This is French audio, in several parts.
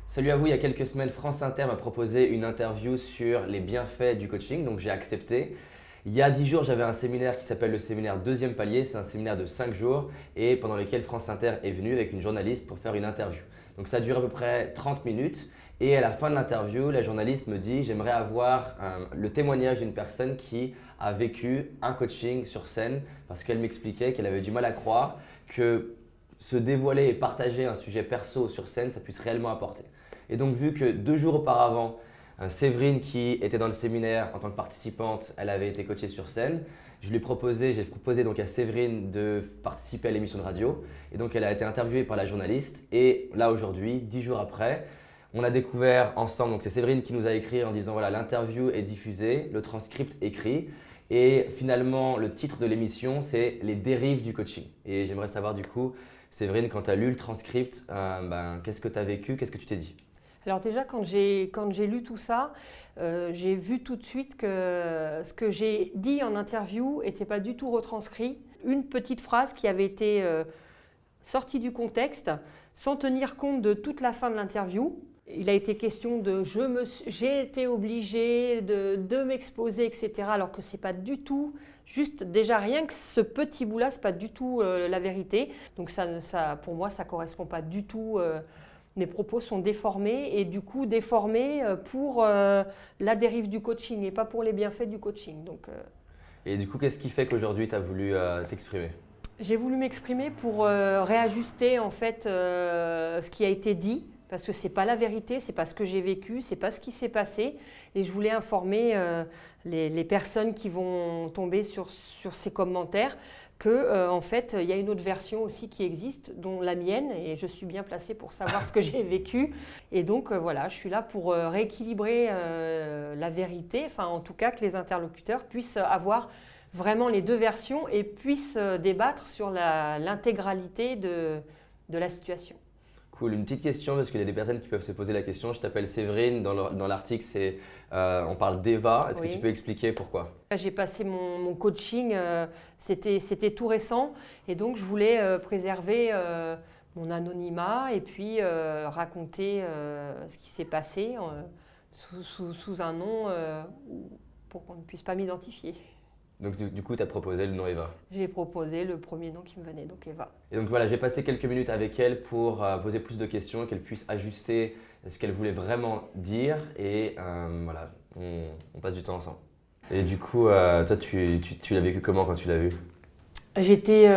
Salut à vous, il y a quelques semaines, France Inter m'a proposé une interview sur les bienfaits du coaching, donc j'ai accepté. Il y a 10 jours, j'avais un séminaire qui s'appelle le séminaire Deuxième Palier, c'est un séminaire de 5 jours et pendant lequel France Inter est venue avec une journaliste pour faire une interview. Donc ça dure à peu près 30 minutes et à la fin de l'interview, la journaliste me dit j'aimerais avoir le témoignage d'une personne qui a vécu un coaching sur scène parce qu'elle m'expliquait qu'elle avait du mal à croire que se dévoiler et partager un sujet perso sur scène, ça puisse réellement apporter. Et donc vu que 2 jours auparavant, Séverine qui était dans le séminaire en tant que participante, elle avait été coachée sur scène, j'ai proposé donc à Séverine de participer à l'émission de radio et donc elle a été interviewée par la journaliste et là aujourd'hui, 10 jours après, on a découvert ensemble, donc c'est Séverine qui nous a écrit en disant voilà l'interview est diffusée, le transcript écrit et finalement le titre de l'émission c'est les dérives du coaching. Et j'aimerais savoir du coup, Séverine, quand tu as lu le transcript, qu'est-ce que tu as vécu, qu'est-ce que tu t'es dit? Alors déjà, quand j'ai lu tout ça, j'ai vu tout de suite que ce que j'ai dit en interview n'était pas du tout retranscrit. Une petite phrase qui avait été sortie du contexte, sans tenir compte de toute la fin de l'interview. Il a été question de j'ai été obligée de m'exposer, etc. Alors que c'est pas du tout, juste déjà rien que ce petit bout-là, c'est pas du tout la vérité. Donc ça, pour moi, ça correspond pas du tout. Mes propos sont déformés et du coup déformés pour la dérive du coaching et pas pour les bienfaits du coaching. Donc, Et du coup, qu'est-ce qui fait qu'aujourd'hui tu as voulu t'exprimer? j'ai voulu m'exprimer pour réajuster en fait ce qui a été dit parce que c'est pas la vérité, c'est pas ce que j'ai vécu, c'est pas ce qui s'est passé et je voulais informer les personnes qui vont tomber sur ces commentaires que en fait il y a une autre version aussi qui existe, dont la mienne, et je suis bien placée pour savoir ce que j'ai vécu. Et donc voilà, je suis là pour rééquilibrer la vérité, enfin en tout cas que les interlocuteurs puissent avoir vraiment les deux versions et puissent débattre sur l'intégralité de la situation. Cool, une petite question parce qu'il y a des personnes qui peuvent se poser la question. Je t'appelle Séverine, dans l'article on parle d'Eva. Est-ce que tu peux expliquer pourquoi? J'ai passé mon coaching, c'était tout récent et donc je voulais préserver mon anonymat et puis raconter ce qui s'est passé sous un nom pour qu'on ne puisse pas m'identifier. Donc du coup, tu as proposé le nom Eva. J'ai proposé le premier nom qui me venait, donc Eva. Et donc voilà, j'ai passé quelques minutes avec elle pour poser plus de questions, qu'elle puisse ajuster ce qu'elle voulait vraiment dire. Et voilà, on passe du temps ensemble. Et du coup, toi, tu l'as vécu comment quand tu l'as vu? J'étais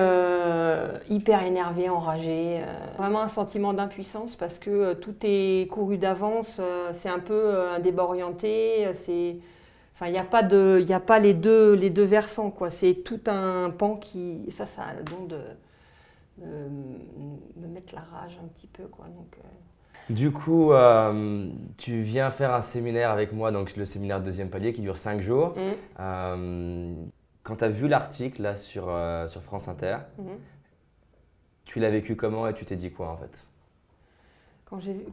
hyper énervée, enragée, vraiment un sentiment d'impuissance parce que tout est couru d'avance, c'est un peu un débat orienté, enfin, il n'y a pas les deux versants, quoi. C'est tout un pan qui, ça a le don de me mettre la rage un petit peu, quoi. Donc, Du coup, tu viens faire un séminaire avec moi, donc le séminaire Deuxième Palier qui dure 5 jours. Quand tu as vu l'article là sur France Inter, tu l'as vécu comment et tu t'es dit quoi en fait?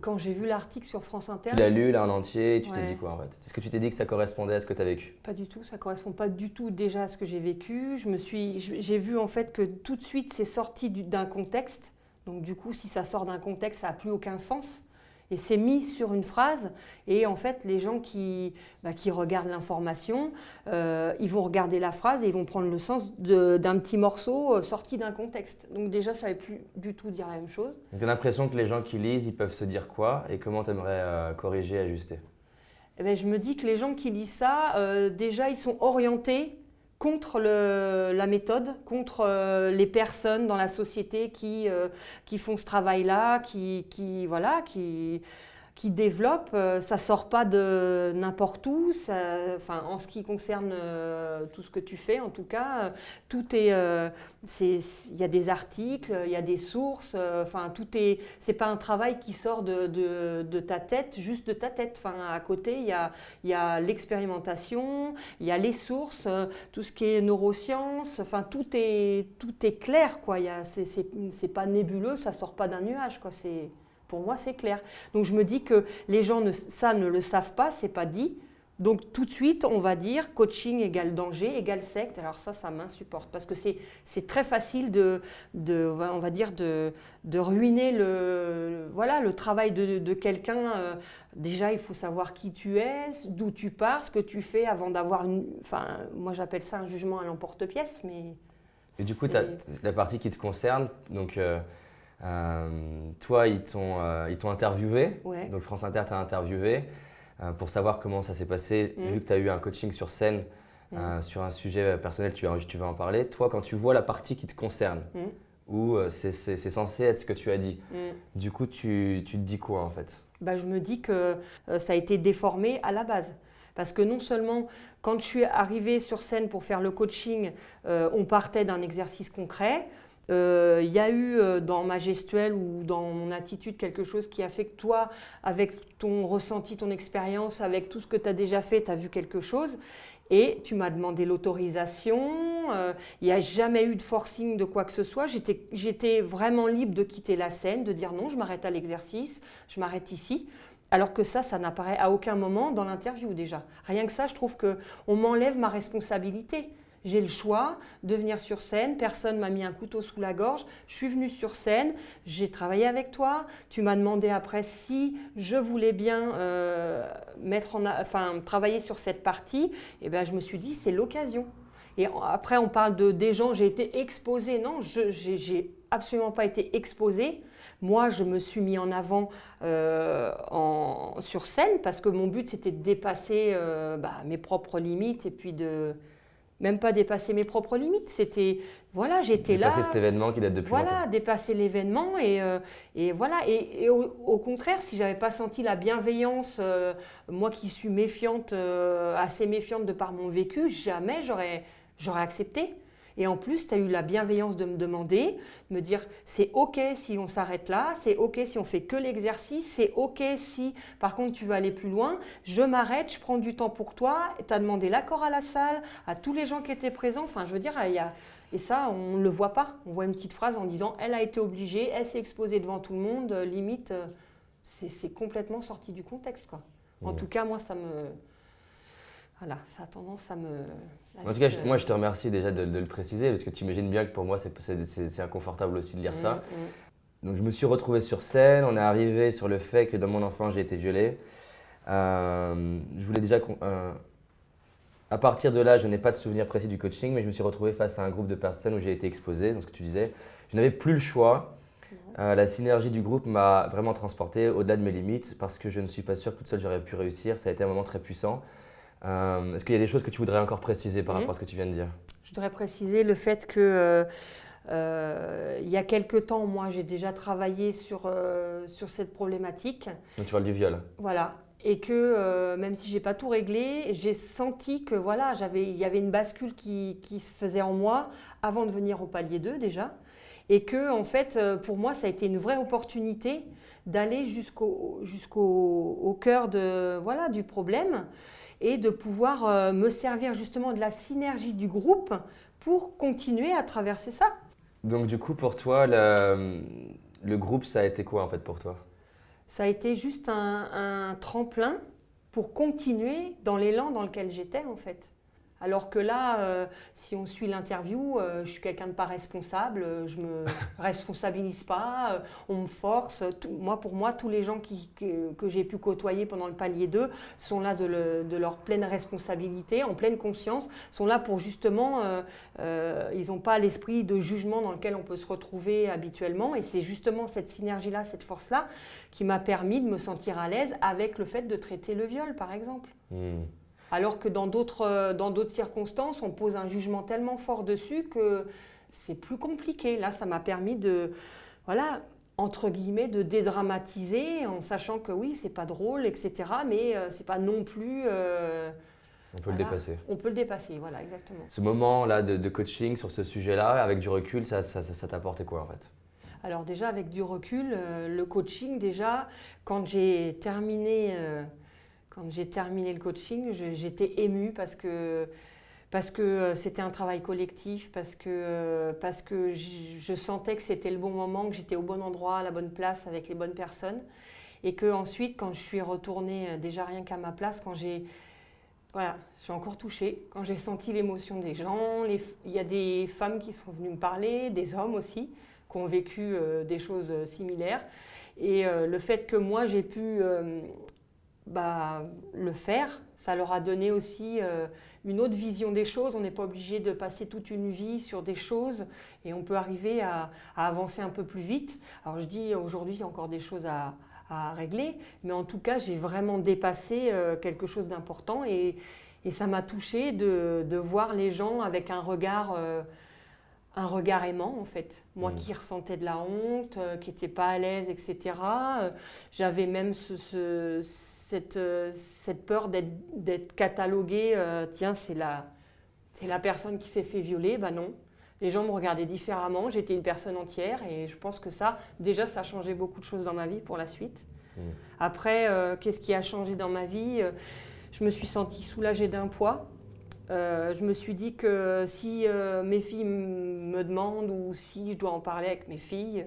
Quand j'ai vu l'article sur France Inter… Tu l'as lu là en entier et tu t'es Ouais. dit quoi en fait? Est-ce que tu t'es dit que ça correspondait à ce que tu as vécu? Pas du tout, ça correspond pas du tout déjà à ce que j'ai vécu. J'ai vu en fait que tout de suite c'est sorti d'un contexte. Donc du coup, si ça sort d'un contexte, ça n'a plus aucun sens. Et c'est mis sur une phrase. Et en fait, les gens qui regardent l'information, ils vont regarder la phrase et ils vont prendre le sens d'un petit morceau sorti d'un contexte. Donc déjà, ça ne veut plus du tout dire la même chose. Tu as l'impression que les gens qui lisent, ils peuvent se dire quoi et comment tu aimerais corriger, ajuster? Eh bien, je me dis que les gens qui lisent ça, déjà, ils sont orientés contre la méthode, contre les personnes dans la société qui font ce travail-là, qui développent. Ça ne sort pas de n'importe où. Enfin, en ce qui concerne tout ce que tu fais, en tout cas, tout est… il y a des articles, il y a des sources. Enfin, c'est pas un travail qui sort de ta tête, juste de ta tête. Enfin, à côté, il y a l'expérimentation, il y a les sources, tout ce qui est neurosciences. Enfin, tout est clair, quoi. C'est pas nébuleux, ça sort pas d'un nuage, quoi. Pour moi, c'est clair. Donc je me dis que les gens ne le savent pas, c'est pas dit. Donc tout de suite, on va dire coaching égale danger égale secte. Alors ça m'insupporte parce que c'est très facile on va dire de ruiner le travail de quelqu'un. Déjà, il faut savoir qui tu es, d'où tu pars, ce que tu fais avant d'avoir enfin, moi j'appelle ça un jugement à l'emporte-pièce, mais… Et du coup, tu as la partie qui te concerne, donc toi, ils t'ont interviewé, Ouais. donc France Inter t'a interviewé pour savoir comment ça s'est passé, vu que tu as eu un coaching sur scène sur un sujet personnel, tu vas en parler. Toi, quand tu vois la partie qui te concerne, où c'est censé être ce que tu as dit, du coup, tu te dis quoi en fait? Bah, je me dis que ça a été déformé à la base. Parce que non seulement, quand je suis arrivée sur scène pour faire le coaching, on partait d'un exercice concret. Il y a eu dans ma gestuelle ou dans mon attitude quelque chose qui a fait que toi, avec ton ressenti, ton expérience, avec tout ce que tu as déjà fait, tu as vu quelque chose. Et tu m'as demandé l'autorisation, il n'y a jamais eu de forcing de quoi que ce soit. J'étais vraiment libre de quitter la scène, de dire non, je m'arrête à l'exercice, je m'arrête ici. Alors que ça n'apparaît à aucun moment dans l'interview déjà. Rien que ça, je trouve qu'on m'enlève ma responsabilité. J'ai le choix de venir sur scène, personne ne m'a mis un couteau sous la gorge, je suis venue sur scène, j'ai travaillé avec toi, tu m'as demandé après si je voulais bien travailler sur cette partie, et ben je me suis dit c'est l'occasion. Et après on parle des gens, j'ai été exposée, non, j'ai absolument pas été exposée. Moi, je me suis mis en avant sur scène parce que mon but c'était de dépasser mes propres limites et puis même pas dépasser mes propres limites, c'était, voilà, j'étais là. Dépasser cet événement qui date depuis longtemps. Voilà, dépasser l'événement et voilà. Et au contraire, si j'avais pas senti la bienveillance, moi qui suis méfiante, assez méfiante de par mon vécu, jamais j'aurais accepté. Et en plus, tu as eu la bienveillance de me demander, de me dire c'est OK si on s'arrête là, c'est OK si on fait que l'exercice, c'est OK si par contre tu veux aller plus loin, je m'arrête, je prends du temps pour toi, tu as demandé l'accord à la salle, à tous les gens qui étaient présents, enfin je veux dire, et ça on ne le voit pas, on voit une petite phrase en disant elle a été obligée, elle s'est exposée devant tout le monde, limite c'est complètement sorti du contexte quoi. En tout cas moi ça me… Voilà, ça a tendance à me… En tout cas, moi je te remercie déjà de le préciser parce que tu imagines bien que pour moi c'est inconfortable aussi de lire ça. Donc je me suis retrouvé sur scène, on est arrivé sur le fait que dans mon enfance j'ai été violé. Je voulais déjà… à partir de là, je n'ai pas de souvenir précis du coaching, mais je me suis retrouvé face à un groupe de personnes où j'ai été exposé, dans ce que tu disais. Je n'avais plus le choix. La synergie du groupe m'a vraiment transporté au-delà de mes limites parce que je ne suis pas sûr que toute seule j'aurais pu réussir. Ça a été un moment très puissant. Est-ce qu'il y a des choses que tu voudrais encore préciser par rapport à ce que tu viens de dire? Je voudrais préciser le fait que il y a quelque temps, moi, j'ai déjà travaillé sur cette problématique. Donc tu parles du viol. Voilà. Et que même si je n'ai pas tout réglé, j'ai senti que voilà, il y avait une bascule qui se faisait en moi avant de venir au palier 2 déjà. Et que en fait, pour moi, ça a été une vraie opportunité d'aller jusqu'au cœur du problème. Et de pouvoir me servir justement de la synergie du groupe pour continuer à traverser ça. Donc du coup, pour toi, le groupe, ça a été quoi en fait pour toi? Ça a été juste un tremplin pour continuer dans l'élan dans lequel j'étais en fait. Alors que là, si on suit l'interview, je suis quelqu'un de pas responsable, je me responsabilise pas, on me force. Pour moi, tous les gens que j'ai pu côtoyer pendant le palier 2 sont là de leur pleine responsabilité, en pleine conscience, sont là pour justement, ils n'ont pas l'esprit de jugement dans lequel on peut se retrouver habituellement. Et c'est justement cette synergie-là, cette force-là, qui m'a permis de me sentir à l'aise avec le fait de traiter le viol, par exemple. Alors que dans d'autres circonstances, on pose un jugement tellement fort dessus que c'est plus compliqué. Là, ça m'a permis entre guillemets, de dédramatiser en sachant que oui, c'est pas drôle, etc. Mais c'est pas non plus… on peut le dépasser. On peut le dépasser, voilà, exactement. Ce moment-là de coaching sur ce sujet-là, avec du recul, ça t'a apporté quoi en fait? Alors déjà, avec du recul, le coaching, déjà, quand j'ai terminé… Quand j'ai terminé le coaching, j'étais émue parce que c'était un travail collectif, parce que je sentais que c'était le bon moment, que j'étais au bon endroit, à la bonne place, avec les bonnes personnes. Et que ensuite, quand je suis retournée, déjà rien qu'à ma place, quand j'ai Voilà, je suis encore touchée quand j'ai senti l'émotion des gens. Il y a des femmes qui sont venues me parler, des hommes aussi, qui ont vécu des choses similaires. Et le fait que moi j'ai pu le faire, ça leur a donné aussi une autre vision des choses. On n'est pas obligé de passer toute une vie sur des choses et on peut arriver à avancer un peu plus vite. Alors je dis aujourd'hui il y a encore des choses à régler, mais en tout cas j'ai vraiment dépassé quelque chose d'important et ça m'a touchée de voir les gens avec un regard aimant en fait. Moi qui ressentais de la honte, qui n'était pas à l'aise, etc. J'avais même cette peur d'être cataloguée, tiens c'est la personne qui s'est fait violer, ben non. Les gens me regardaient différemment, j'étais une personne entière et je pense que ça a changé beaucoup de choses dans ma vie pour la suite. Après, qu'est-ce qui a changé dans ma vie? Je me suis sentie soulagée d'un poids. Je me suis dit que si mes filles me demandent ou si je dois en parler avec mes filles,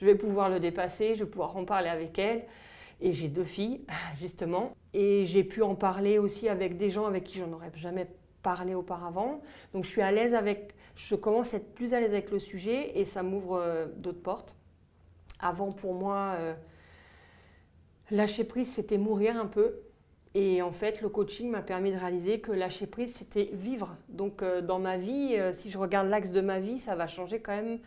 je vais pouvoir le dépasser, je vais pouvoir en parler avec elles. Et j'ai 2 filles, justement. Et j'ai pu en parler aussi avec des gens avec qui j'en aurais jamais parlé auparavant. Donc je commence à être plus à l'aise avec le sujet et ça m'ouvre d'autres portes. Avant, pour moi, lâcher prise, c'était mourir un peu. Et en fait, le coaching m'a permis de réaliser que lâcher prise, c'était vivre. Donc dans ma vie, si je regarde l'axe de ma vie, ça va changer quand même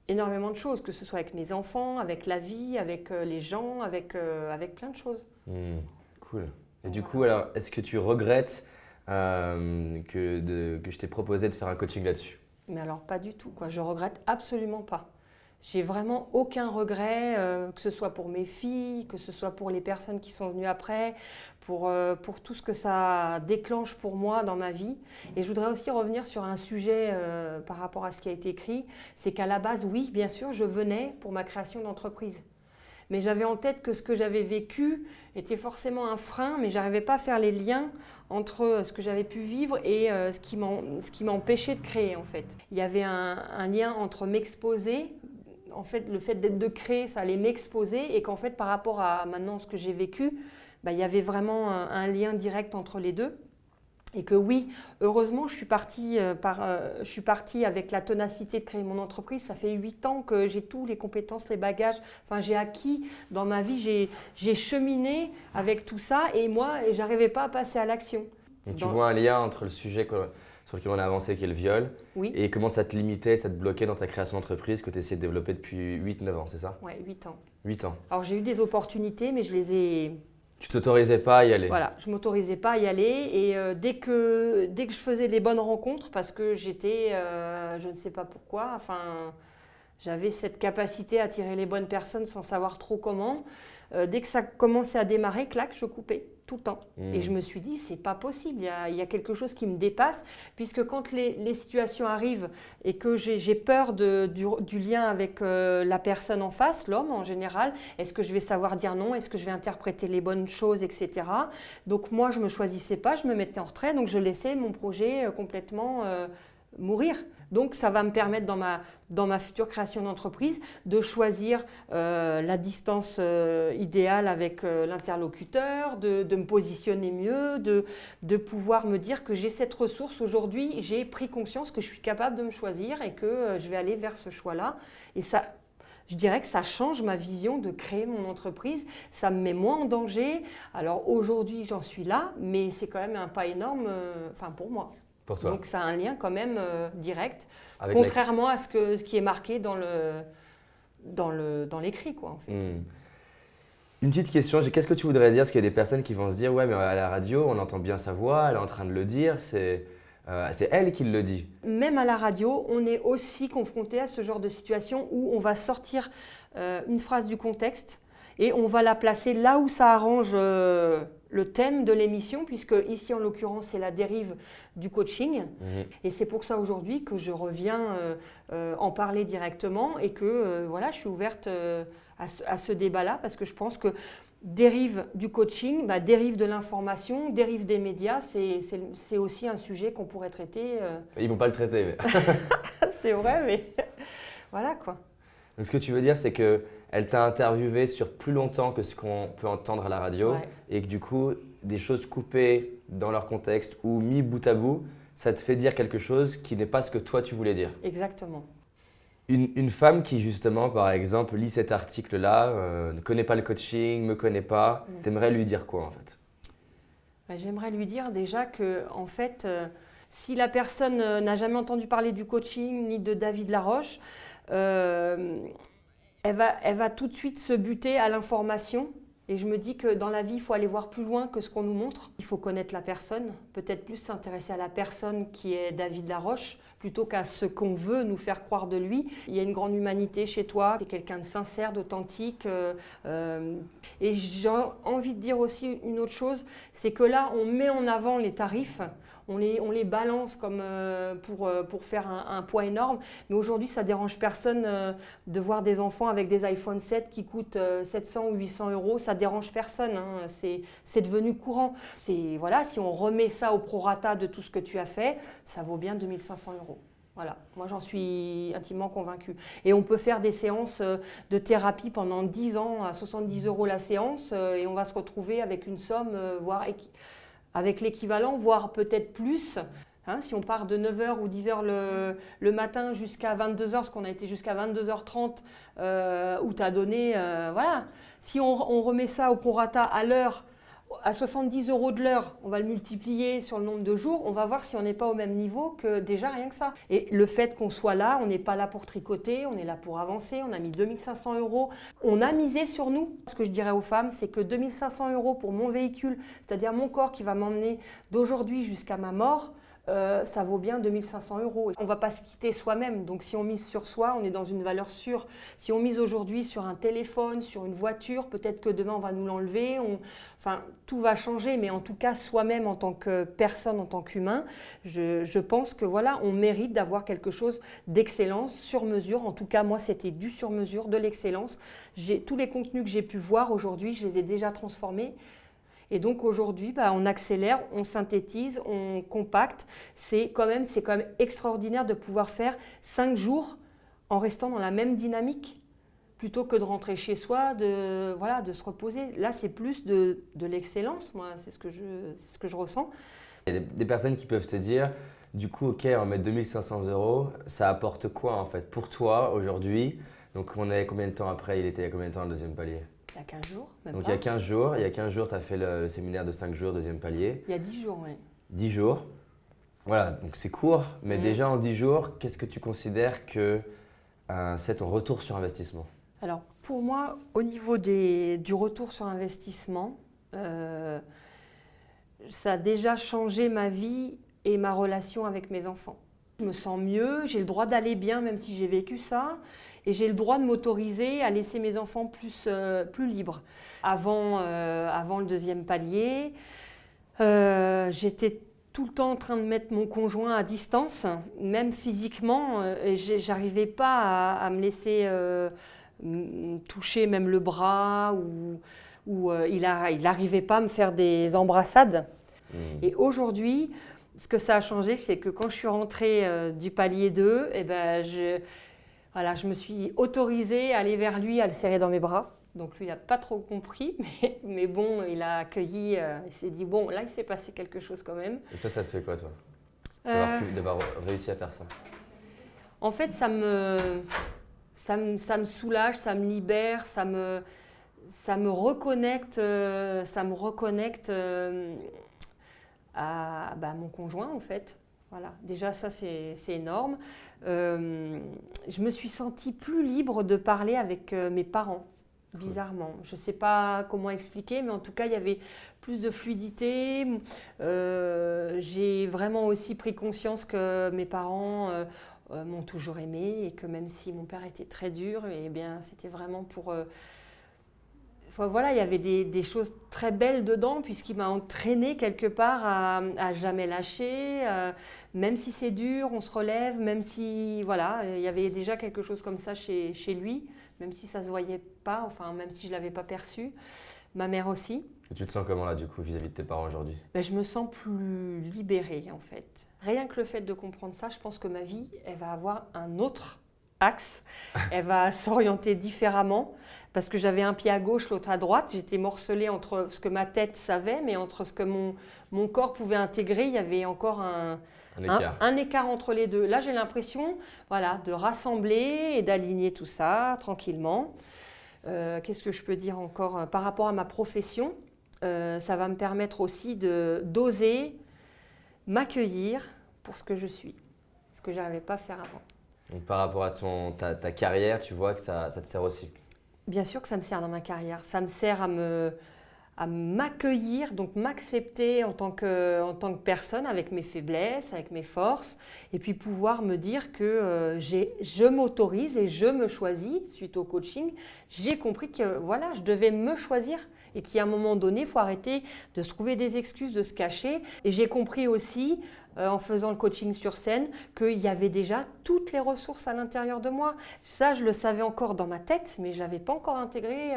énormément de choses, que ce soit avec mes enfants, avec la vie, avec les gens, avec plein de choses. Cool. Et du coup, alors, est-ce que tu regrettes que je t'ai proposé de faire un coaching là-dessus? Mais alors pas du tout, quoi. Je regrette absolument pas. J'ai vraiment aucun regret, que ce soit pour mes filles, que ce soit pour les personnes qui sont venues après, pour tout ce que ça déclenche pour moi dans ma vie. Et je voudrais aussi revenir sur un sujet par rapport à ce qui a été écrit, c'est qu'à la base, oui, bien sûr, je venais pour ma création d'entreprise. Mais j'avais en tête que ce que j'avais vécu était forcément un frein, mais je n'arrivais pas à faire les liens entre ce que j'avais pu vivre et ce qui m'empêchait de créer, en fait. Il y avait un lien entre m'exposer. En fait, le fait de créer, ça allait m'exposer et qu'en fait, par rapport à maintenant ce que j'ai vécu, il y avait vraiment un lien direct entre les deux. Et que oui, heureusement, je suis partie avec la ténacité de créer mon entreprise. Ça fait 8 ans que j'ai tous les compétences, les bagages. Enfin, j'ai acquis dans ma vie, j'ai cheminé avec tout ça et je n'arrivais pas à passer à l'action. Donc tu vois un lien entre le sujet sur lequel on a avancé, qui est le viol, et comment ça te limitait, ça te bloquait dans ta création d'entreprise que tu essayais de développer depuis 8-9 ans, c'est ça? Oui, 8 ans. 8 ans. Alors j'ai eu des opportunités, mais je les ai... Tu t'autorisais pas à y aller? Voilà, je ne m'autorisais pas à y aller et dès que je faisais les bonnes rencontres, parce que j'étais, je ne sais pas pourquoi, enfin, j'avais cette capacité à attirer les bonnes personnes sans savoir trop comment, dès que ça commençait à démarrer, clac, je coupais tout le temps. Et je me suis dit, c'est pas possible, il y a quelque chose qui me dépasse, puisque quand les situations arrivent et que j'ai peur du lien avec la personne en face, l'homme en général, est-ce que je vais savoir dire non, est-ce que je vais interpréter les bonnes choses, etc. Donc moi, je ne me choisissais pas, je me mettais en retrait, donc je laissais mon projet complètement mourir. Donc ça va me permettre dans ma future création d'entreprise de choisir la distance idéale avec l'interlocuteur, de me positionner mieux, de pouvoir me dire que j'ai cette ressource aujourd'hui, j'ai pris conscience que je suis capable de me choisir et que je vais aller vers ce choix-là. Et ça, je dirais que ça change ma vision de créer mon entreprise, ça me met moins en danger. Alors aujourd'hui j'en suis là, mais c'est quand même un pas énorme pour moi. Pour toi. Donc ça a un lien quand même direct, contrairement à ce qui est marqué dans l'écrit, quoi, en fait. Une petite question, qu'est-ce que tu voudrais dire? Parce qu'il y a des personnes qui vont se dire, ouais, mais à la radio, on entend bien sa voix, elle est en train de le dire, c'est elle qui le dit. Même à la radio, on est aussi confronté à ce genre de situation où on va sortir une phrase du contexte et on va la placer là où ça arrange le thème de l'émission, puisque ici en l'occurrence c'est la dérive du coaching. Et c'est pour ça aujourd'hui que je reviens en parler directement et que voilà, je suis ouverte à ce débat-là, parce que je pense que dérive du coaching, dérive de l'information, dérive des médias, c'est aussi un sujet qu'on pourrait traiter. Ils ne vont pas le traiter. Mais... c'est vrai, mais voilà quoi. Donc ce que tu veux dire, c'est que elle t'a interviewé sur plus longtemps que ce qu'on peut entendre à la radio et que du coup, des choses coupées dans leur contexte ou mis bout à bout, ça te fait dire quelque chose qui n'est pas ce que toi tu voulais dire. Exactement. Une femme qui justement, par exemple, lit cet article-là, ne connaît pas le coaching, me connaît pas, t'aimerais lui dire quoi en fait? J'aimerais lui dire déjà que, en fait, si la personne n'a jamais entendu parler du coaching ni de David Laroche, elle va tout de suite se buter à l'information. Et je me dis que dans la vie, il faut aller voir plus loin que ce qu'on nous montre. Il faut connaître la personne, peut-être plus s'intéresser à la personne qui est David Laroche, plutôt qu'à ce qu'on veut nous faire croire de lui. Il y a une grande humanité chez toi, tu es quelqu'un de sincère, d'authentique. Et j'ai envie de dire aussi une autre chose, c'est que là, on met en avant les tarifs. On les balance comme pour faire un poids énorme. Mais aujourd'hui, ça ne dérange personne de voir des enfants avec des iPhone 7 qui coûtent 700 ou 800 euros. Ça ne dérange personne. Hein. C'est devenu courant. Voilà, si on remet ça au prorata de tout ce que tu as fait, ça vaut bien 2500 euros. Voilà, moi j'en suis intimement convaincue. Et on peut faire des séances de thérapie pendant 10 ans à 70 euros la séance et on va se retrouver avec une somme, voire avec l'équivalent, voire peut-être plus. Hein, si on part de 9h ou 10h le matin jusqu'à 22h, parce qu'on a été jusqu'à 22h30, où tu as donné… voilà. Si on remet ça au prorata à l'heure, à 70 euros de l'heure, on va le multiplier sur le nombre de jours, on va voir si on n'est pas au même niveau que déjà rien que ça. Et le fait qu'on soit là, on n'est pas là pour tricoter, on est là pour avancer, on a mis 2500 euros, on a misé sur nous. Ce que je dirais aux femmes, c'est que 2500 euros pour mon véhicule, c'est-à-dire mon corps qui va m'emmener d'aujourd'hui jusqu'à ma mort, ça vaut bien 2500 euros. On ne va pas se quitter soi-même, donc si on mise sur soi, on est dans une valeur sûre. Si on mise aujourd'hui sur un téléphone, sur une voiture, peut-être que demain on va nous l'enlever, enfin tout va changer, mais en tout cas soi-même en tant que personne, en tant qu'humain, je pense que voilà, on mérite d'avoir quelque chose d'excellence, sur mesure. En tout cas, moi c'était du sur mesure, de l'excellence. Tous les contenus que j'ai pu voir aujourd'hui, je les ai déjà transformés. Et donc aujourd'hui, on accélère, on synthétise, on compacte. C'est quand même extraordinaire de pouvoir faire 5 jours en restant dans la même dynamique, plutôt que de rentrer chez soi, de se reposer. Là, c'est plus de l'excellence, moi, c'est ce que je ressens. Il y a des personnes qui peuvent se dire, du coup, ok, on met 2500 euros, ça apporte quoi en fait pour toi aujourd'hui? Donc on est combien de temps après? Il était il y a combien de temps le deuxième palier? Il y a 15 jours, même Donc pas. il y a 15 jours, tu as fait le séminaire de 5 jours, deuxième palier. Il y a 10 jours, oui. 10 jours. Voilà, donc c'est court, mais déjà en 10 jours, qu'est-ce que tu considères que c'est ton retour sur investissement? Alors pour moi, au niveau du retour sur investissement, ça a déjà changé ma vie et ma relation avec mes enfants. Je me sens mieux, j'ai le droit d'aller bien même si j'ai vécu ça. Et j'ai le droit de m'autoriser à laisser mes enfants plus libres. Avant le deuxième palier, j'étais tout le temps en train de mettre mon conjoint à distance, même physiquement. Et j'arrivais pas à me laisser toucher même le bras ou il n'arrivait pas à me faire des embrassades. Et aujourd'hui, ce que ça a changé, c'est que quand je suis rentrée du palier 2, je me suis autorisée à aller vers lui, à le serrer dans mes bras. Donc lui, il n'a pas trop compris, mais bon, il a accueilli, il s'est dit, bon, là, il s'est passé quelque chose quand même. Et ça te fait quoi, toi, d'avoir réussi à faire ça? En fait, ça me soulage, ça me libère, ça me reconnecte, à mon conjoint, en fait. Voilà, déjà ça c'est énorme. Je me suis sentie plus libre de parler avec mes parents, bizarrement. Je ne sais pas comment expliquer, mais en tout cas il y avait plus de fluidité. J'ai vraiment aussi pris conscience que mes parents m'ont toujours aimée et que même si mon père était très dur, eh bien c'était vraiment pour… Voilà, il y avait des choses très belles dedans puisqu'il m'a entraînée quelque part à jamais lâcher, même si c'est dur, on se relève, même si voilà, il y avait déjà quelque chose comme ça chez lui, même si ça ne se voyait pas, enfin même si je ne l'avais pas perçu. Ma mère aussi. Et tu te sens comment là du coup vis-à-vis de tes parents aujourd'hui? Je me sens plus libérée en fait. Rien que le fait de comprendre ça, je pense que ma vie, elle va avoir un autre axe. Elle va s'orienter différemment parce que j'avais un pied à gauche, l'autre à droite. J'étais morcelée entre ce que ma tête savait, mais entre ce que mon corps pouvait intégrer, il y avait encore un écart entre les deux. Là, j'ai l'impression de rassembler et d'aligner tout ça tranquillement. Qu'est-ce que je peux dire encore par rapport à ma profession? Ça va me permettre aussi d'oser m'accueillir pour ce que je suis, ce que je n'arrivais pas à faire avant. Donc par rapport à ta carrière, tu vois que ça te sert aussi? Bien sûr que ça me sert dans ma carrière. Ça me sert à m'accueillir, donc m'accepter en tant que personne avec mes faiblesses, avec mes forces, et puis pouvoir me dire que je m'autorise et je me choisis suite au coaching. J'ai compris que je devais me choisir et qu'à un moment donné, il faut arrêter de se trouver des excuses, de se cacher. Et j'ai compris aussi, en faisant le coaching sur scène, qu'il y avait déjà toutes les ressources à l'intérieur de moi. Ça, je le savais encore dans ma tête, mais je ne l'avais pas encore intégré,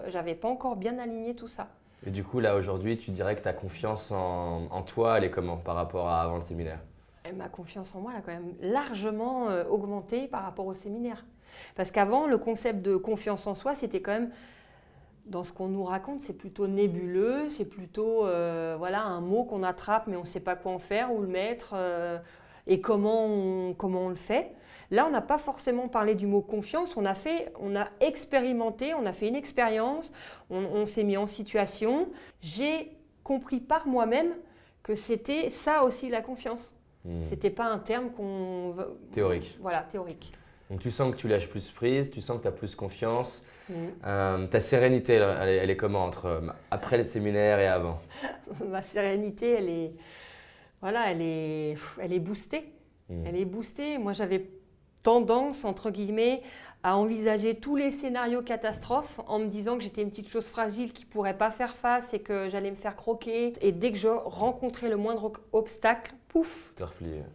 je n'avais pas encore bien aligné tout ça. Et du coup, là, aujourd'hui, tu dirais que ta confiance en toi, elle est comment par rapport à avant le séminaire? Et ma confiance en moi, elle a quand même largement augmenté par rapport au séminaire. Parce qu'avant, le concept de confiance en soi, c'était quand même, dans ce qu'on nous raconte, c'est plutôt nébuleux, c'est plutôt un mot qu'on attrape mais on ne sait pas quoi en faire, où le mettre et comment on le fait. Là, on n'a pas forcément parlé du mot confiance, on a expérimenté, on a fait une expérience, on s'est mis en situation. J'ai compris par moi-même que c'était ça aussi la confiance. C'était pas un terme théorique. Voilà, théorique. Donc tu sens que tu lâches plus prise, tu sens que tu as plus confiance. Ta sérénité, elle est comment après le séminaire et avant? Ma sérénité, elle est boostée. Elle est boostée. Moi, j'avais tendance, entre guillemets, à envisager tous les scénarios catastrophes en me disant que j'étais une petite chose fragile qui ne pourrait pas faire face et que j'allais me faire croquer. Et dès que je rencontrais le moindre obstacle, pouf,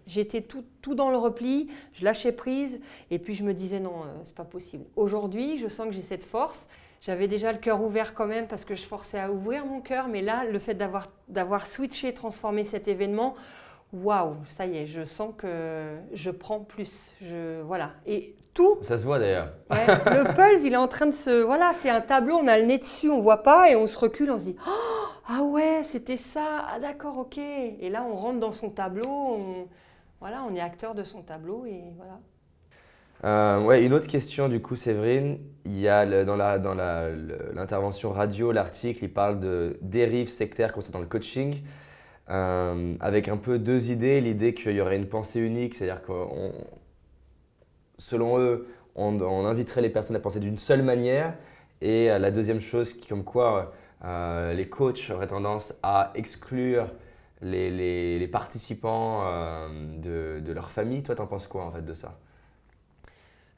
j'étais tout dans le repli, je lâchais prise et puis je me disais non, c'est pas possible. Aujourd'hui, je sens que j'ai cette force. J'avais déjà le cœur ouvert quand même parce que je forçais à ouvrir mon cœur, mais là, le fait d'avoir switché, transformé cet événement, waouh, ça y est, je sens que je prends plus. Et tout. Ça se voit d'ailleurs. Ouais, le pulse, il est en train de c'est un tableau, on a le nez dessus, on voit pas et on se recule, on se dit oh, ah ouais, c'était ça, ah d'accord, ok. Et là, on rentre dans son tableau, on est acteur de son tableau et voilà. Une autre question du coup, Séverine. Il y a dans l'intervention radio, l'article, il parle de dérives sectaires concernant le coaching. Avec un peu deux idées. L'idée qu'il y aurait une pensée unique, c'est-à-dire que selon eux, on inviterait les personnes à penser d'une seule manière. Et la deuxième chose, comme quoi les coachs auraient tendance à exclure les participants de leur famille. Toi, t'en penses quoi en fait de ça?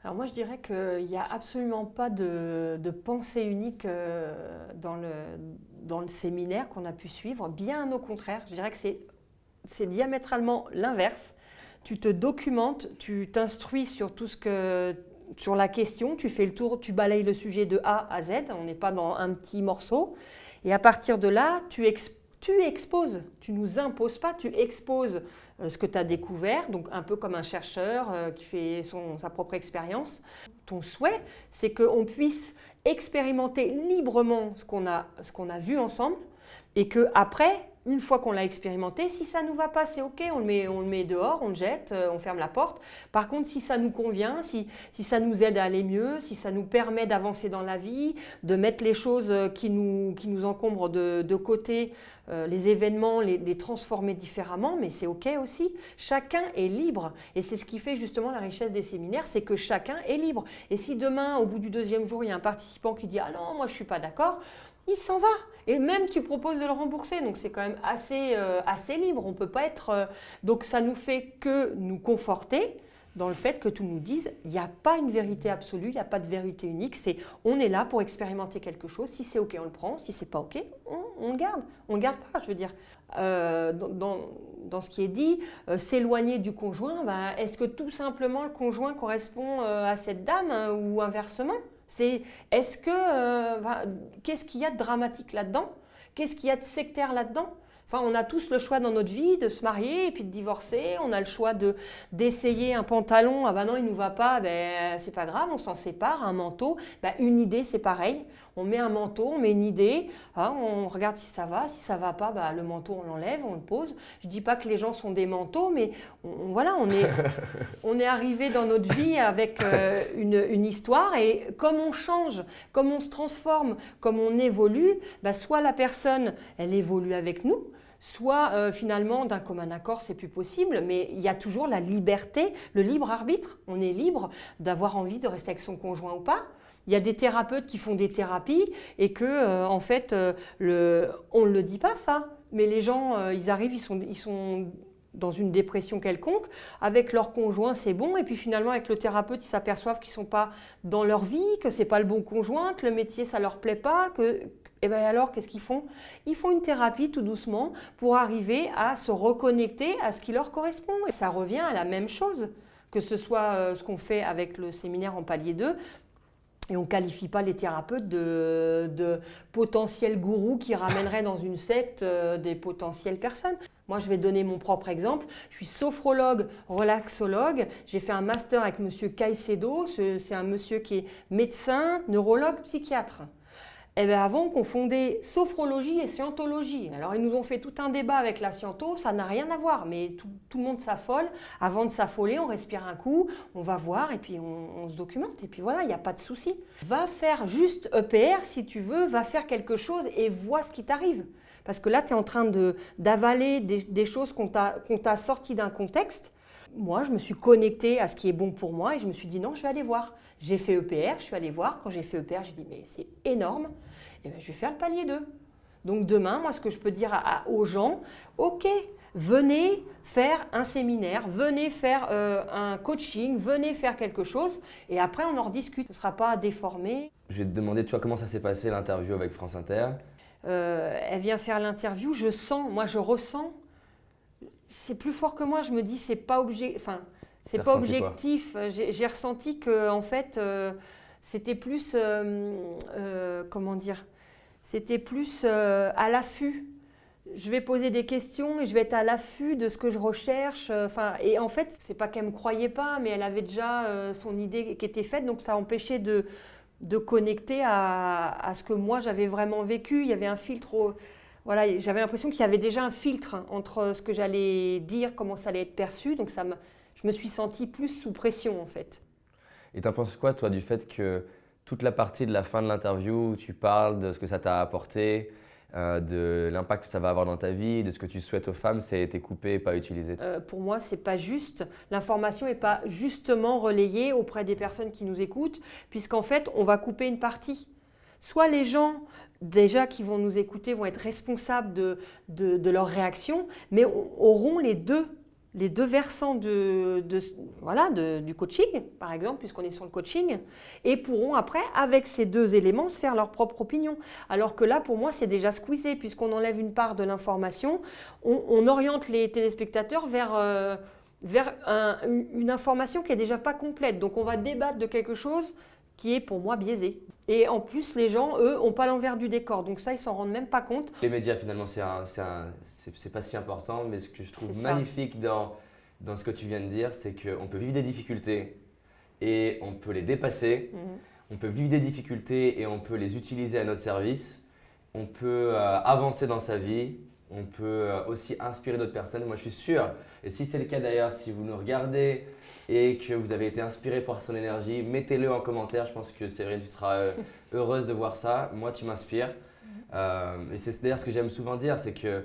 Alors moi, je dirais qu'il n'y a absolument pas de pensée unique dans le séminaire qu'on a pu suivre. Bien au contraire, je dirais que c'est diamétralement l'inverse. Tu te documentes, tu t'instruis sur sur la question, tu fais le tour, tu balayes le sujet de A à Z, on n'est pas dans un petit morceau. Et à partir de là, tu exposes, tu ne nous imposes pas, tu exposes ce que tu as découvert, donc un peu comme un chercheur qui fait sa propre expérience. Ton souhait, c'est qu'on puisse expérimenter librement ce qu'on a vu ensemble et qu'après, une fois qu'on l'a expérimenté, si ça ne nous va pas, c'est ok, on le met dehors, on le jette, on ferme la porte. Par contre, si ça nous convient, si ça nous aide à aller mieux, si ça nous permet d'avancer dans la vie, de mettre les choses qui nous encombrent de côté, les événements, les transformer différemment, mais c'est ok aussi. Chacun est libre et c'est ce qui fait justement la richesse des séminaires, c'est que chacun est libre. Et si demain, au bout du deuxième jour, il y a un participant qui dit « Ah non, moi je ne suis pas d'accord », il s'en va. Et même tu proposes de le rembourser, donc c'est quand même assez libre. On peut pas être. Donc ça nous fait que nous conforter dans le fait que tout nous dise il n'y a pas une vérité absolue, il n'y a pas de vérité unique. On est là pour expérimenter quelque chose. Si c'est ok, on le prend. Si c'est pas ok, on le garde. On le garde pas, je veux dire. Dans ce qui est dit, s'éloigner du conjoint, est-ce que tout simplement le conjoint correspond à cette dame ou inversement? Qu'est-ce qu'il y a de dramatique là-dedans? Qu'est-ce qu'il y a de sectaire là-dedans? Enfin, on a tous le choix dans notre vie de se marier et puis de divorcer. On a le choix d'essayer un pantalon. Ah ben non, il ne nous va pas, ben, c'est pas grave, on s'en sépare. Un manteau, ben, une idée, c'est pareil. On met un manteau, on met une idée, hein, on regarde si ça va. Si ça ne va pas, ben, le manteau, on l'enlève, on le pose. Je ne dis pas que les gens sont des manteaux, mais voilà, on est arrivé dans notre vie avec une histoire. Et comme on change, comme on se transforme, comme on évolue, ben, soit la personne, elle évolue avec nous, soit finalement d'un commun accord c'est plus possible, mais il y a toujours la liberté, le libre arbitre. On est libre d'avoir envie de rester avec son conjoint ou pas. Il y a des thérapeutes qui font des thérapies et que en fait on ne le dit pas ça, mais les gens ils arrivent, ils sont dans une dépression quelconque, avec leur conjoint c'est bon, et puis finalement avec le thérapeute ils s'aperçoivent qu'ils ne sont pas dans leur vie, que ce n'est pas le bon conjoint, que le métier ça ne leur plaît pas, et bien alors, qu'est-ce qu'ils font? Ils font une thérapie tout doucement pour arriver à se reconnecter à ce qui leur correspond. Et ça revient à la même chose, que ce soit ce qu'on fait avec le séminaire en palier 2. Et on ne qualifie pas les thérapeutes de potentiels gourous qui ramèneraient dans une secte des potentielles personnes. Moi, je vais donner mon propre exemple. Je suis sophrologue, relaxologue. J'ai fait un master avec monsieur Caicedo. C'est un monsieur qui est médecin, neurologue, psychiatre. Eh bien, avant, on confondait sophrologie et scientologie. Alors, ils nous ont fait tout un débat avec la sciento, ça n'a rien à voir, mais tout le monde s'affole. Avant de s'affoler, on respire un coup, on va voir et puis on se documente. Et puis voilà, il n'y a pas de souci. Va faire juste EPR si tu veux, va faire quelque chose et vois ce qui t'arrive. Parce que là, tu es en train d'avaler des choses qu'on t'a sorties d'un contexte. Moi, je me suis connectée à ce qui est bon pour moi et je me suis dit non, je vais aller voir. J'ai fait EPR, je suis allée voir. Quand j'ai fait EPR, j'ai dit mais c'est énorme, et bien, je vais faire le palier 2. Donc demain, moi, ce que je peux dire aux gens, ok, venez faire un séminaire, venez faire un coaching, venez faire quelque chose et après on en rediscute. Ce ne sera pas déformé. Je vais te demander, tu vois, comment ça s'est passé l'interview avec France Inter? Elle vient faire l'interview, je sens, moi je ressens. C'est plus fort que moi, je me dis c'est pas objectif. J'ai ressenti que en fait c'était plus comment dire, c'était plus à l'affût. Je vais poser des questions et je vais être à l'affût de ce que je recherche. Et en fait, c'est pas qu'elle me croyait pas, mais elle avait déjà son idée qui était faite, donc ça empêchait de connecter à ce que moi j'avais vraiment vécu. Il y avait un filtre. Voilà, j'avais l'impression qu'il y avait déjà un filtre entre ce que j'allais dire, comment ça allait être perçu. Donc je me suis sentie plus sous pression en fait. Et t'en penses quoi toi du fait que toute la partie de la fin de l'interview où tu parles de ce que ça t'a apporté, de l'impact que ça va avoir dans ta vie, de ce que tu souhaites aux femmes, ça a été coupé et pas utilisé? Pour moi, c'est pas juste. L'information n'est pas justement relayée auprès des personnes qui nous écoutent, puisqu'en fait, on va couper une partie. Soit les gens déjà qui vont nous écouter vont être responsables de leur réaction, mais auront les deux versants du coaching, par exemple, puisqu'on est sur le coaching, et pourront après, avec ces deux éléments, se faire leur propre opinion. Alors que là, pour moi, c'est déjà squeezé, puisqu'on enlève une part de l'information, on oriente les téléspectateurs vers une information qui n'est déjà pas complète. Donc on va débattre de quelque chose qui est pour moi biaisé. Et en plus, les gens, eux, n'ont pas l'envers du décor. Donc ça, ils s'en rendent même pas compte. Les médias, finalement, c'est pas si important, mais ce que je trouve magnifique dans ce que tu viens de dire, c'est qu'on peut vivre des difficultés et on peut les dépasser. On peut vivre des difficultés et on peut les utiliser à notre service. On peut avancer dans sa vie. On peut aussi inspirer d'autres personnes. Moi, je suis sûr, et si c'est le cas d'ailleurs, si vous nous regardez et que vous avez été inspiré par son énergie, mettez-le en commentaire. Je pense que Séverine, tu seras heureuse de voir ça. Moi, tu m'inspires. Et c'est d'ailleurs ce que j'aime souvent dire, c'est que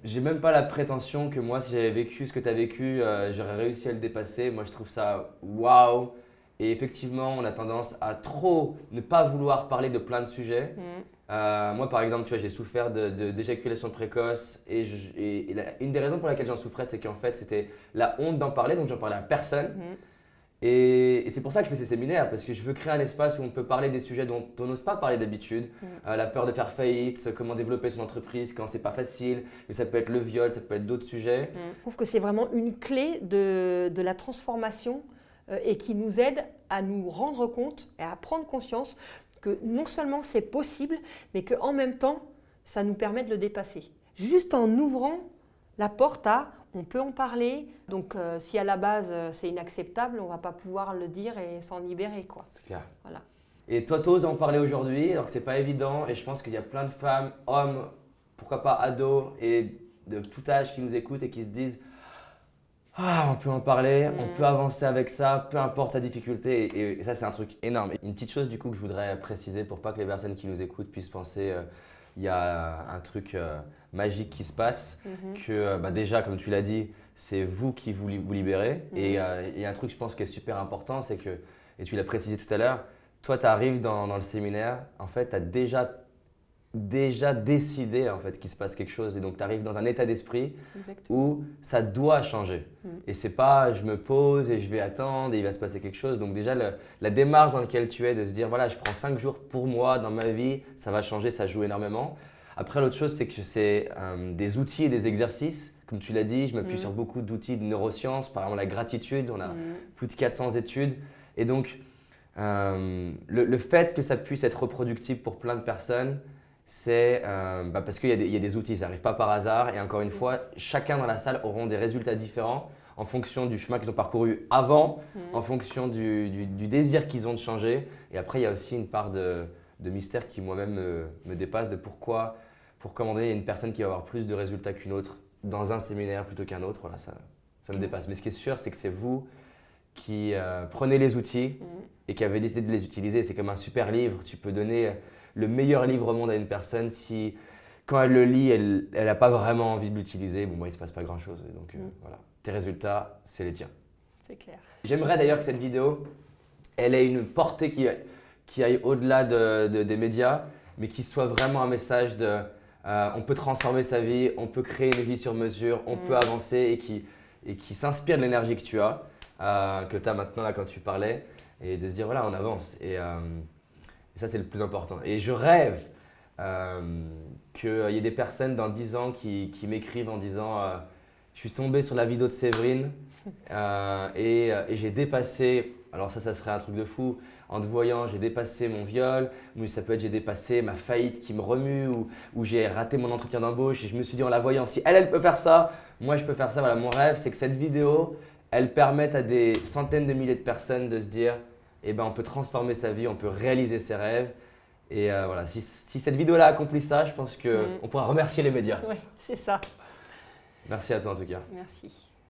j'ai même pas la prétention que moi, si j'avais vécu ce que tu as vécu, j'aurais réussi à le dépasser. Moi, je trouve ça waouh. Et effectivement, on a tendance à trop ne pas vouloir parler de plein de sujets. Moi, par exemple, tu vois, j'ai souffert d'éjaculation précoce et une des raisons pour laquelle j'en souffrais, c'est qu'en fait, c'était la honte d'en parler, donc j'en parlais à personne. Et c'est pour ça que je fais ces séminaires, parce que je veux créer un espace où on peut parler des sujets dont on n'ose pas parler d'habitude. La peur de faire faillite, comment développer son entreprise quand c'est pas facile, mais ça peut être le viol, ça peut être d'autres sujets. Je trouve que c'est vraiment une clé de la transformation et qui nous aide à nous rendre compte et à prendre conscience que non seulement c'est possible, mais qu'en même temps, ça nous permet de le dépasser. juste en ouvrant la porte à on peut en parler. Donc si à la base c'est inacceptable, on ne va pas pouvoir le dire et s'en libérer, quoi. C'est clair. Voilà. Et toi, t'oses en parler aujourd'hui, alors que c'est pas évident. Et je pense qu'il y a plein de femmes, hommes, pourquoi pas ados et de tout âge qui nous écoutent et qui se disent ah, on peut en parler, on peut avancer avec ça, peu importe sa difficulté. Et ça, c'est un truc énorme. Et une petite chose du coup que je voudrais préciser pour pas que les personnes qui nous écoutent puissent penser il y a un truc magique qui se passe, que déjà, comme tu l'as dit, c'est vous qui vous libérez. Et il y a un truc, je pense, qui est super important, c'est que, et tu l'as précisé tout à l'heure, toi, tu arrives dans le séminaire, en fait, tu as déjà décidé en fait, qu'il se passe quelque chose. Et donc, tu arrives dans un état d'esprit où ça doit changer. Et c'est pas je me pose et je vais attendre et il va se passer quelque chose. Donc déjà, la démarche dans laquelle tu es de se dire voilà, je prends 5 jours pour moi dans ma vie, ça va changer, ça joue énormément. Après, l'autre chose, c'est que c'est des outils et des exercices. Comme tu l'as dit, je m'appuie sur beaucoup d'outils de neurosciences, par exemple la gratitude, on a plus de 400 études. Et donc, le fait que ça puisse être reproductible pour plein de personnes, c'est parce qu'il y a des outils, ça n'arrive pas par hasard. Et encore une fois, chacun dans la salle auront des résultats différents en fonction du chemin qu'ils ont parcouru avant, en fonction du désir qu'ils ont de changer. Et après, il y a aussi une part de mystère qui moi-même me dépasse de pourquoi à un moment donné, il y a une personne qui va avoir plus de résultats qu'une autre dans un séminaire plutôt qu'un autre. Voilà, ça me dépasse. Mais ce qui est sûr, c'est que c'est vous qui prenez les outils et qui avez décidé de les utiliser. C'est comme un super livre. Tu peux donner le meilleur livre au monde à une personne si, quand elle le lit, elle n'a pas vraiment envie de l'utiliser. Bon, moi, il ne se passe pas grand-chose. Donc voilà, tes résultats, c'est les tiens. C'est clair. J'aimerais d'ailleurs que cette vidéo, elle ait une portée qui aille au-delà des médias, mais qui soit vraiment un message de on peut transformer sa vie, on peut créer une vie sur mesure, on peut avancer et qui s'inspire de l'énergie que tu as, que tu as maintenant là quand tu parlais, et de se dire voilà, on avance. Et ça, c'est le plus important. Et je rêve qu'il y ait des personnes dans 10 ans qui m'écrivent en disant je suis tombé sur la vidéo de Séverine et j'ai dépassé, alors ça serait un truc de fou, en te voyant, j'ai dépassé mon viol, ou ça peut être j'ai dépassé ma faillite qui me remue, ou j'ai raté mon entretien d'embauche et je me suis dit en la voyant, si elle peut faire ça, moi je peux faire ça. Voilà, mon rêve, c'est que cette vidéo, elle permette à des centaines de milliers de personnes de se dire eh ben, on peut transformer sa vie, on peut réaliser ses rêves. Et voilà, si cette vidéo-là accomplit ça, je pense qu'on pourra remercier les médias. Oui, c'est ça. Merci à toi en tout cas. Merci.